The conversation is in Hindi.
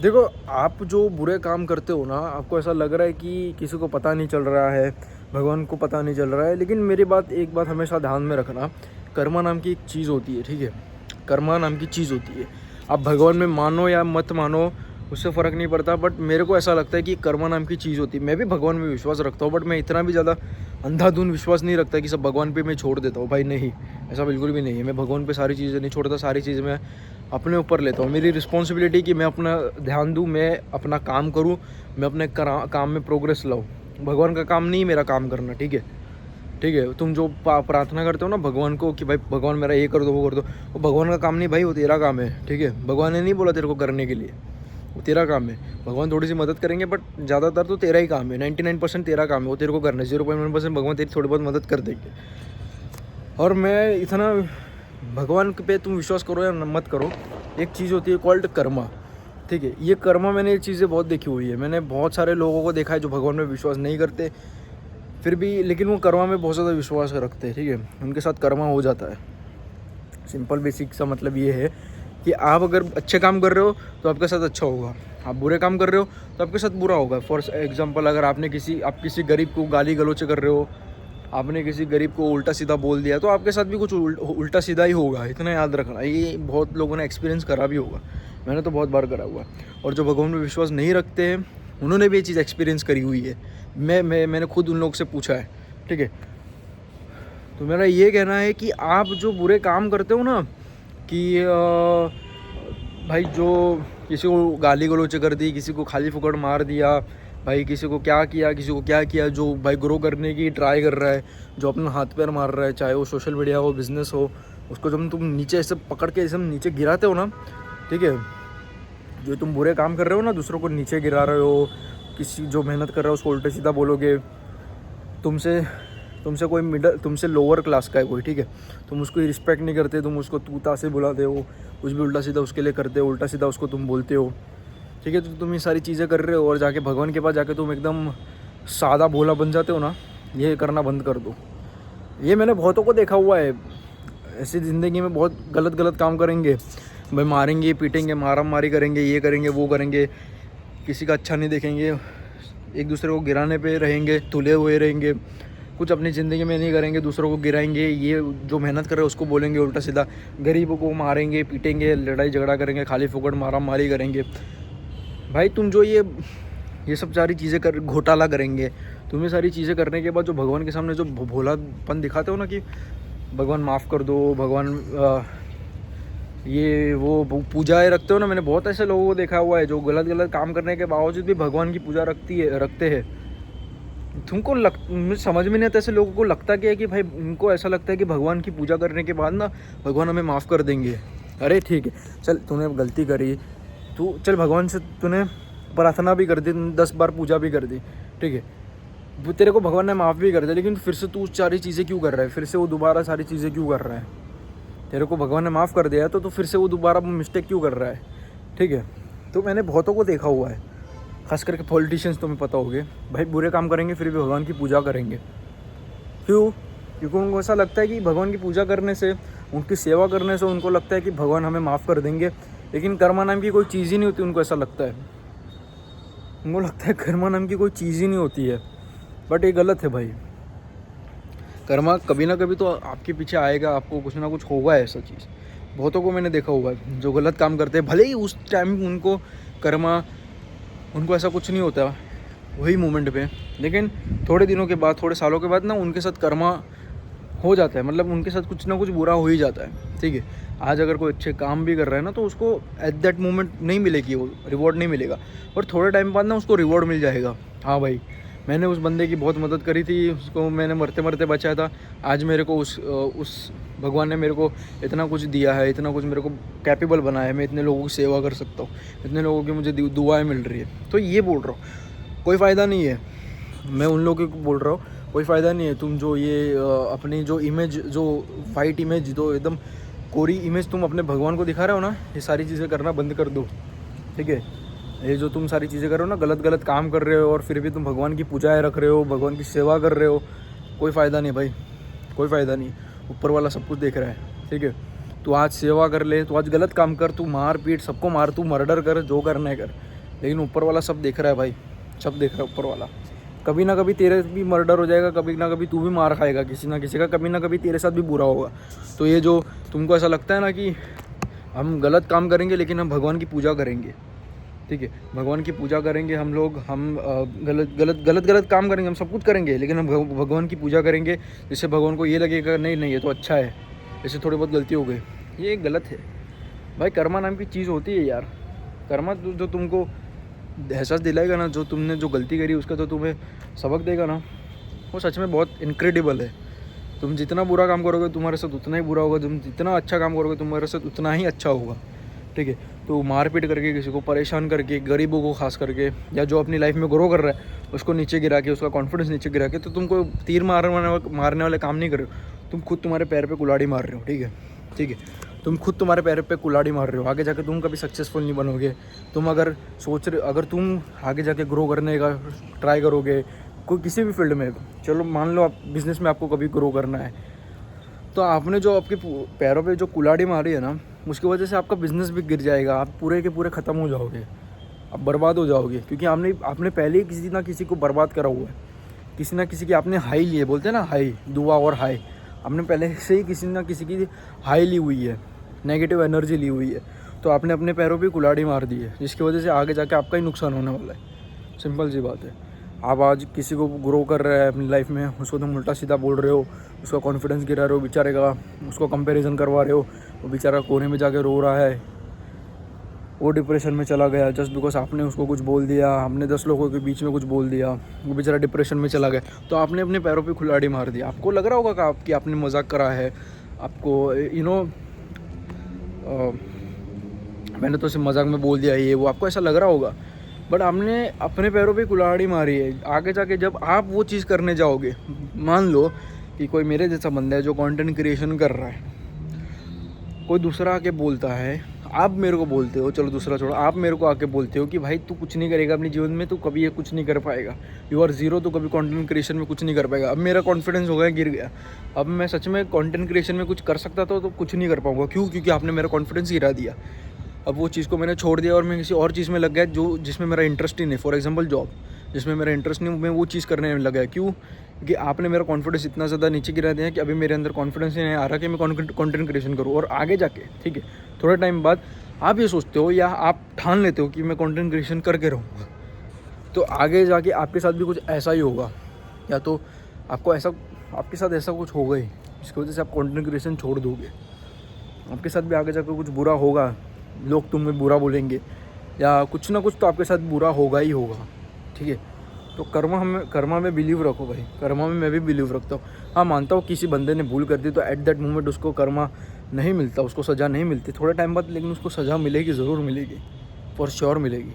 देखो, आप जो बुरे काम करते हो ना, आपको ऐसा लग रहा है कि किसी को पता नहीं चल रहा है, भगवान को पता नहीं चल रहा है, लेकिन मेरी एक बात हमेशा ध्यान में रखना। कर्मा नाम की एक चीज़ होती है, ठीक है? कर्मा नाम की चीज़ होती है। आप भगवान में मानो या मत मानो, उससे फ़र्क नहीं पड़ता, बट मेरे को ऐसा लगता है कि कर्मा नाम की चीज़ होती है। मैं भी भगवान में विश्वास रखता हूँ, बट मैं इतना भी ज़्यादा अंधाधुंध विश्वास नहीं रखता कि सब भगवान पे मैं छोड़ देता हूँ। भाई नहीं, ऐसा बिल्कुल भी नहीं है। मैं भगवान पे सारी चीज़ें नहीं छोड़ता, सारी चीज़ें मैं अपने ऊपर लेता हूँ। मेरी रिस्पॉन्सिबिलिटी कि मैं अपना ध्यान दूँ, मैं अपना काम करूँ, मैं अपने काम में प्रोग्रेस लाऊँ। भगवान का काम नहीं मेरा काम करना, ठीक है? ठीक है, तुम जो प्रार्थना करते हो ना भगवान को कि भाई भगवान मेरा ये कर दो, वो कर दो, वो भगवान का काम नहीं भाई, वो तेरा काम है, ठीक है? भगवान ने नहीं बोला तेरे को करने के लिए, वो तेरा काम है। भगवान थोड़ी सी मदद करेंगे, बट ज़्यादातर तो तेरा ही काम है। 99% तेरा काम है, वो तेरे को करना है। 0.1% भगवान तेरी थोड़ी बहुत मदद कर देंगे। और मैं इतना भगवान पे तुम विश्वास करो या मत करो, एक चीज़ होती है कॉल्ड कर्मा, ठीक है? ये कर्मा, मैंने ये चीज़ें बहुत देखी हुई है। मैंने बहुत सारे लोगों को देखा है जो भगवान में विश्वास नहीं करते फिर भी, लेकिन वो कर्मा में बहुत ज़्यादा विश्वास रखते हैं, ठीक है? उनके साथ कर्मा हो जाता है। सिंपल बेसिक सा मतलब ये है कि आप अगर अच्छे काम कर रहे हो तो आपके साथ अच्छा होगा, आप बुरे काम कर रहे हो तो आपके साथ बुरा होगा। फॉर एग्जांपल, अगर आप किसी गरीब को गाली गलौच कर रहे हो, आपने किसी गरीब को उल्टा सीधा बोल दिया, तो आपके साथ भी कुछ उल्टा सीधा ही होगा। इतना याद रखना, ये बहुत लोगों ने एक्सपीरियंस करा भी होगा, मैंने तो बहुत बार करा हुआ है। और जो भगवान में विश्वास नहीं रखते हैं, उन्होंने भी ये चीज़ एक्सपीरियंस करी हुई है। मैंने खुद उन लोग से पूछा है, ठीक है? तो मेरा ये कहना है कि आप जो बुरे काम करते हो ना, कि भाई जो किसी को गाली गलौच कर दी, किसी को खाली फुकड़ मार दिया, भाई किसी को क्या किया, जो भाई ग्रो करने की ट्राई कर रहा है, जो अपना हाथ पैर मार रहा है, चाहे वो सोशल मीडिया हो, बिजनेस हो, उसको जब तुम नीचे ऐसे पकड़ के ऐसे नीचे गिराते हो ना, ठीक है? जो तुम बुरे काम कर रहे हो ना, दूसरों को नीचे गिरा रहे हो, किसी जो मेहनत कर रहा है उसको उल्टे सीधा बोलोगे, तुमसे तुमसे कोई तुमसे लोअर क्लास का है कोई, ठीक है? तुम उसको रिस्पेक्ट नहीं करते, तुम उसको तू ता से बुलाते हो, कुछ भी उल्टा सीधा उसके लिए करते हो, उल्टा सीधा उसको तुम बोलते हो, ठीक है? तो तुम ये सारी चीज़ें कर रहे हो और जाके भगवान के पास जाके तुम एकदम सादा भोला बन जाते हो ना, ये करना बंद कर दो। ये मैंने बहुतों को देखा हुआ है, ऐसी ज़िंदगी में बहुत गलत गलत काम करेंगे भाई, मारेंगे पीटेंगे, मारा मारी करेंगे, ये करेंगे वो करेंगे, किसी का अच्छा नहीं देखेंगे, एक दूसरे को गिराने पे रहेंगे, तुले हुए रहेंगे, कुछ अपनी ज़िंदगी में नहीं करेंगे, दूसरों को गिराएंगे, ये जो मेहनत कर रहे हैं उसको बोलेंगे उल्टा सीधा, गरीबों को मारेंगे पीटेंगे, लड़ाई झगड़ा करेंगे, खाली फुकड़ मारा मारी करेंगे। भाई तुम जो ये सब सारी चीज़ें कर घोटाला करेंगे, तुम ये सारी चीज़ें करने के बाद जो भगवान के सामने जो भोलापन दिखाते हो ना, कि भगवान माफ़ कर दो, भगवान ये वो पूजाएँ रखते हो ना, मैंने बहुत ऐसे लोगों को देखा हुआ है जो गलत गलत काम करने के बावजूद भी भगवान की पूजा रखते हैं। मुझे समझ में नहीं आता, ऐसे लोगों को लगता क्या है कि भाई, उनको ऐसा लगता है कि भगवान की पूजा करने के बाद ना भगवान हमें माफ़ कर देंगे। अरे ठीक है, चल तूने गलती करी, तू चल भगवान से तूने प्रार्थना भी कर दी, 10 बार पूजा भी कर दी, ठीक है? वो तेरे को भगवान ने माफ़ भी कर दिया, लेकिन फिर से तू सारी चीज़ें क्यों कर रहा है? फिर से वो दोबारा सारी चीज़ें क्यों कर रहा है? तेरे को भगवान ने माफ़ कर दिया है तो फिर से वो दोबारा मिस्टेक क्यों कर रहा है, ठीक है? तो मैंने बहुतों को देखा हुआ है, खास करके पॉलिटिशियंस, तुम्हें पता होगे भाई, बुरे काम करेंगे फिर भी भगवान की पूजा करेंगे। क्यों? क्योंकि उनको ऐसा लगता है कि भगवान की पूजा करने से, उनकी सेवा करने से उनको लगता है कि भगवान हमें माफ़ कर देंगे, लेकिन कर्मा नाम की कोई चीज़ ही नहीं होती। उनको ऐसा लगता है, उनको लगता है कर्मा नाम की कोई चीज़ ही नहीं होती है, बट ये गलत है भाई। कर्मा कभी ना कभी तो आपके पीछे आएगा, आपको कुछ ना कुछ होगा ऐसा चीज़। बहुतों को मैंने देखा हुआ है जो गलत काम करते हैं, भले ही उस टाइम उनको कर्मा, उनको ऐसा कुछ नहीं होता वही मोमेंट पे, लेकिन थोड़े दिनों के बाद, थोड़े सालों के बाद ना उनके साथ कर्मा हो जाता है, मतलब उनके साथ कुछ ना कुछ बुरा हो ही जाता है, ठीक है? आज अगर कोई अच्छे काम भी कर रहा है ना, तो उसको एट दैट मोमेंट नहीं मिलेगी, वो रिवॉर्ड नहीं मिलेगा, पर थोड़े टाइम बाद ना उसको रिवॉर्ड मिल जाएगा। हाँ भाई, मैंने उस बंदे की बहुत मदद करी थी, उसको मैंने मरते मरते बचाया था, आज मेरे को उस भगवान ने मेरे को इतना कुछ दिया है, इतना कुछ मेरे को कैपेबल बनाया है, मैं इतने लोगों की सेवा कर सकता हूँ, इतने लोगों की मुझे दुआएं मिल रही है। तो ये बोल रहा हूँ, कोई फ़ायदा नहीं है, मैं उन लोगों को बोल रहा हूँ, कोई फ़ायदा नहीं है। तुम जो ये अपनी जो इमेज, जो वाइट इमेज, जो एकदम कोरी इमेज तुम अपने भगवान को दिखा रहे हो ना, ये सारी चीज़ें करना बंद कर दो, ठीक है? ये जो तुम सारी चीज़ें कर रहे हो ना, गलत गलत काम कर रहे हो और फिर भी तुम भगवान की पूजाएं रख रहे हो, भगवान की सेवा कर रहे हो, कोई फ़ायदा नहीं भाई, कोई फ़ायदा नहीं। ऊपर वाला सब कुछ देख रहा है, ठीक है? तू आज सेवा कर ले, तू आज गलत काम कर, तू मार पीट सबको मार, तू मर्डर कर, जो करना है कर, लेकिन ऊपर वाला सब देख रहा है भाई, सब देख रहा है ऊपर वाला। कभी ना कभी तेरे भी मर्डर हो जाएगा, कभी ना कभी तू भी मार खाएगा किसी ना किसी का, कभी ना कभी तेरे साथ भी बुरा होगा। तो ये जो तुमको ऐसा लगता है ना कि हम गलत काम करेंगे लेकिन हम भगवान की पूजा करेंगे, ठीक है, भगवान की पूजा करेंगे हम लोग, हम गलत काम करेंगे, हम सब कुछ करेंगे लेकिन हम भगवान की पूजा करेंगे, जिससे भगवान को ये लगेगा नहीं नहीं ये तो अच्छा है, ऐसे थोड़ी बहुत गलती हो गई, ये गलत है भाई। कर्मा नाम की चीज़ होती है यार। कर्मा जो तुमको एहसास दिलाएगा ना, जो तुमने जो गलती करी उसका तो तुम्हें सबक देगा ना, वो सच में बहुत इनक्रेडिबल है। तुम जितना बुरा काम करोगे तुम्हारे साथ उतना ही बुरा होगा, तुम जितना अच्छा काम करोगे तुम्हारे साथ उतना ही अच्छा होगा, ठीक है। तो मारपीट करके, किसी को परेशान करके, गरीबों को खास करके, या जो अपनी लाइफ में ग्रो कर रहा है उसको नीचे गिरा के, उसका कॉन्फिडेंस नीचे गिरा के, तो तुमको तीर मारने वाले काम नहीं कर रहे हो, तुम खुद तुम्हारे पैर पे कुल्हाड़ी मार रहे हो, ठीक है, ठीक है। तुम खुद तुम्हारे पैर पे कुल्हाड़ी मार रहे हो। आगे जाके तुम कभी सक्सेसफुल नहीं बनोगे। तुम अगर अगर तुम आगे जाके ग्रो करने का ट्राई करोगे कोई किसी भी फील्ड में, चलो मान लो आप बिज़नेस में आपको कभी ग्रो करना है, तो आपने जो आपके पैरों पे जो कुल्हाड़ी मारी है ना, उसकी वजह से आपका बिज़नेस भी गिर जाएगा, आप पूरे के पूरे ख़त्म हो जाओगे, आप बर्बाद हो जाओगे, क्योंकि आपने पहले ही किसी ना किसी को बर्बाद करा हुआ है, किसी ना किसी की आपने हाई लिए, बोलते हैं ना हाई, दुआ और हाई, आपने पहले से ही किसी ना किसी की हाई ली हुई है, नेगेटिव एनर्जी ली हुई है, तो आपने अपने पैरों पे कुल्हाड़ी मार दी है, जिसकी वजह से आगे जाके आपका ही नुकसान होने वाला है। सिंपल सी बात है। आप आज किसी को ग्रो कर रहे हैं अपनी लाइफ में, उसको तुम उल्टा सीधा बोल रहे हो, उसका कॉन्फिडेंस गिरा रहे हो बेचारे का, उसको कंपैरिजन करवा रहे हो, वो बेचारा कोने में जाके रो रहा है, वो डिप्रेशन में चला गया जस्ट बिकॉज आपने उसको कुछ बोल दिया, आपने 10 लोगों के बीच में कुछ बोल दिया, वो बेचारा डिप्रेशन में चला गया, तो आपने अपने पैरों पे कुल्हाड़ी मार दी। आपको लग रहा होगा कि आपने मजाक करा है, आपको मैंने तो सिर्फ मजाक में बोल दिया ये वो, आपको ऐसा लग रहा होगा, बट आपने अपने पैरों पे कुल्हाड़ी मारी है। आगे जाके जब आप वो चीज़ करने जाओगे, मान लो कि कोई मेरे जैसा बंदा है जो कंटेंट क्रिएशन कर रहा है, कोई दूसरा आके बोलता है, आप मेरे को बोलते हो, चलो दूसरा छोड़ो, आप मेरे को आके बोलते हो कि भाई तू कुछ नहीं करेगा अपने जीवन में, तू कभी ये कुछ नहीं कर पाएगा, यू आर ज़ीरो, तू कभी कंटेंट क्रिएशन में कुछ नहीं कर पाएगा। अब मेरा कॉन्फिडेंस हो गया, गिर गया। अब मैं सच में कंटेंट क्रिएशन में कुछ कर सकता था तो कुछ नहीं कर पाऊँगा। क्यों? क्योंकि आपने मेरा कॉन्फिडेंस गिरा दिया। अब वो चीज़ को मैंने छोड़ दिया और मैं किसी और चीज़ में लग गया जो जिसमें मेरा इंटरेस्ट ही नहीं। फॉर एग्जांपल जॉब, जिसमें मेरा इंटरेस्ट नहीं, मैं वो चीज़ करने में लगा। क्यों? क्योंकि आपने मेरा कॉन्फिडेंस इतना ज़्यादा नीचे गिरा दिया कि अभी मेरे अंदर कॉन्फिडेंस नहीं आ रहा कि मैं कंटेंट क्रिएशन करूँ। और आगे जाके, ठीक है, थोड़े टाइम बाद आप ये सोचते हो या आप ठान लेते हो कि मैं कंटेंट क्रिएशन करके रहूँगा, तो आगे जाके आपके साथ भी कुछ ऐसा ही होगा, या तो आपके साथ ऐसा कुछ होगा ही जिसकी वजह से आप कंटेंट क्रिएशन छोड़ दोगे। आपके साथ भी आगे जाकर कुछ बुरा होगा, लोग तुम्हें बुरा बोलेंगे या कुछ ना कुछ तो आपके साथ बुरा होगा ही होगा, ठीक है। तो कर्मा में बिलीव रखो भाई, कर्मा में मैं भी बिलीव रखता हूँ। हाँ, मानता हूँ किसी बंदे ने भूल कर दी तो एट दैट मोमेंट उसको कर्मा नहीं मिलता, उसको सज़ा नहीं मिलती, थोड़े टाइम बाद, लेकिन उसको सज़ा मिलेगी, ज़रूर मिलेगी, फॉर श्योर मिलेगी।